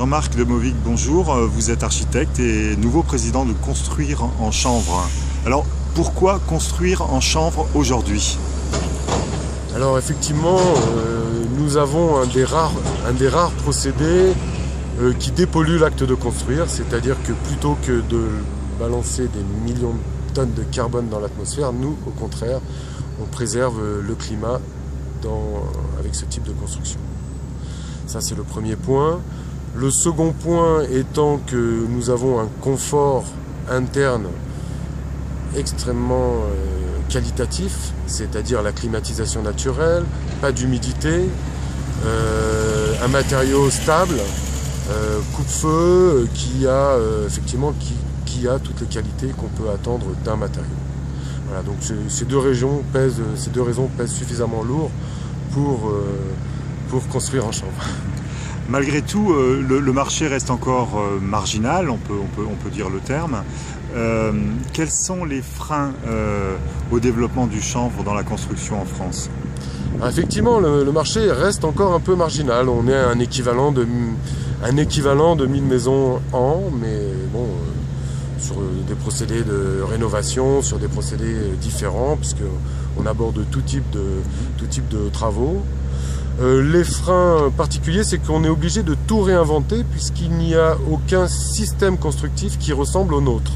Jean-Marc Demovic, bonjour. Vous êtes architecte et nouveau président de Construire en Chanvre. Alors, pourquoi construire en Chanvre aujourd'hui? Alors effectivement, nous avons un des rares procédés qui dépollue l'acte de construire, c'est-à-dire que plutôt que de balancer des millions de tonnes de carbone dans l'atmosphère, nous, au contraire, on préserve le climat avec ce type de construction. Ça, c'est le premier point. Le second point étant que nous avons un confort interne extrêmement qualitatif, c'est-à-dire la climatisation naturelle, pas d'humidité, un matériau stable, coupe-feu, qui a toutes les qualités qu'on peut attendre d'un matériau. Voilà, donc ces deux raisons pèsent suffisamment lourd pour construire en Chanvre. Malgré tout, le marché reste encore marginal, on peut dire le terme. Quels sont les freins au développement du chanvre dans la construction en France? Alors effectivement, le marché reste encore un peu marginal. On est à un équivalent de 1000 maisons an, mais bon, sur des procédés de rénovation, sur des procédés différents, puisqu'on aborde tout type de travaux. Les freins particuliers, c'est qu'on est obligé de tout réinventer puisqu'il n'y a aucun système constructif qui ressemble au nôtre.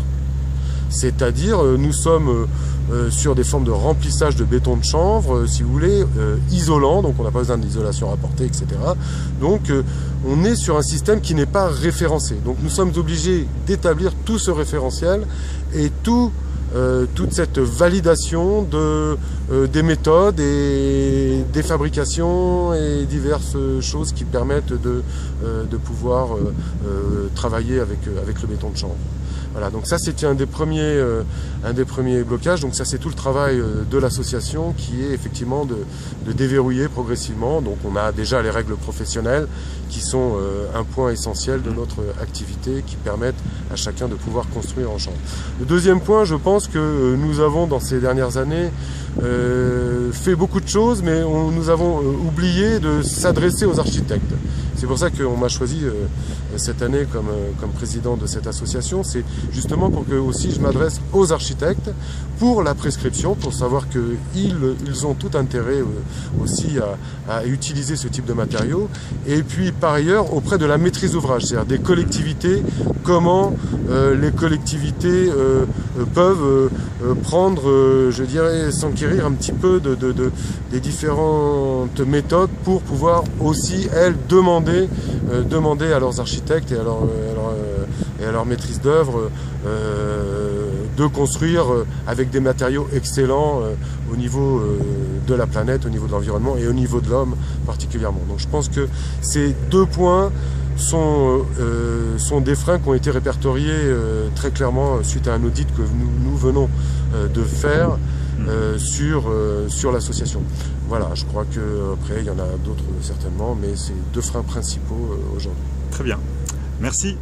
C'est-à-dire, nous sommes sur des formes de remplissage de béton de chanvre, si vous voulez, isolant, donc on n'a pas besoin d'isolation rapportée, etc. Donc on est sur un système qui n'est pas référencé. Donc nous sommes obligés d'établir tout ce référentiel et toute cette validation des méthodes et des fabrications et diverses choses qui permettent de pouvoir travailler avec le béton de chanvre. Voilà, donc ça c'est un des premiers blocages. Donc ça c'est tout le travail de l'association qui est effectivement de déverrouiller progressivement. Donc on a déjà les règles professionnelles qui sont un point essentiel de notre activité, qui permettent à chacun de pouvoir construire en chanvre. Le deuxième point, je pense que nous avons dans ces dernières années fait beaucoup de choses, mais nous avons oublié de s'adresser aux architectes. C'est pour ça qu'on m'a choisi cette année comme président de cette association. C'est justement pour que aussi je m'adresse aux architectes pour la prescription, pour savoir qu'ils ont tout intérêt aussi à utiliser ce type de matériaux. Et puis par ailleurs auprès de la maîtrise d'ouvrage, c'est-à-dire des collectivités, comment les collectivités peuvent prendre, je dirais, s'enquérir un petit peu des différentes méthodes pour pouvoir aussi, elles, demander à leurs architectes et à leur maîtrise d'œuvre de construire avec des matériaux excellents au niveau de la planète, au niveau de l'environnement et au niveau de l'homme particulièrement. Donc je pense que ces deux points sont des freins qui ont été répertoriés très clairement suite à un audit que nous venons de faire sur l'association. Voilà, je crois qu'après il y en a d'autres certainement, mais c'est deux freins principaux aujourd'hui. Très bien, merci.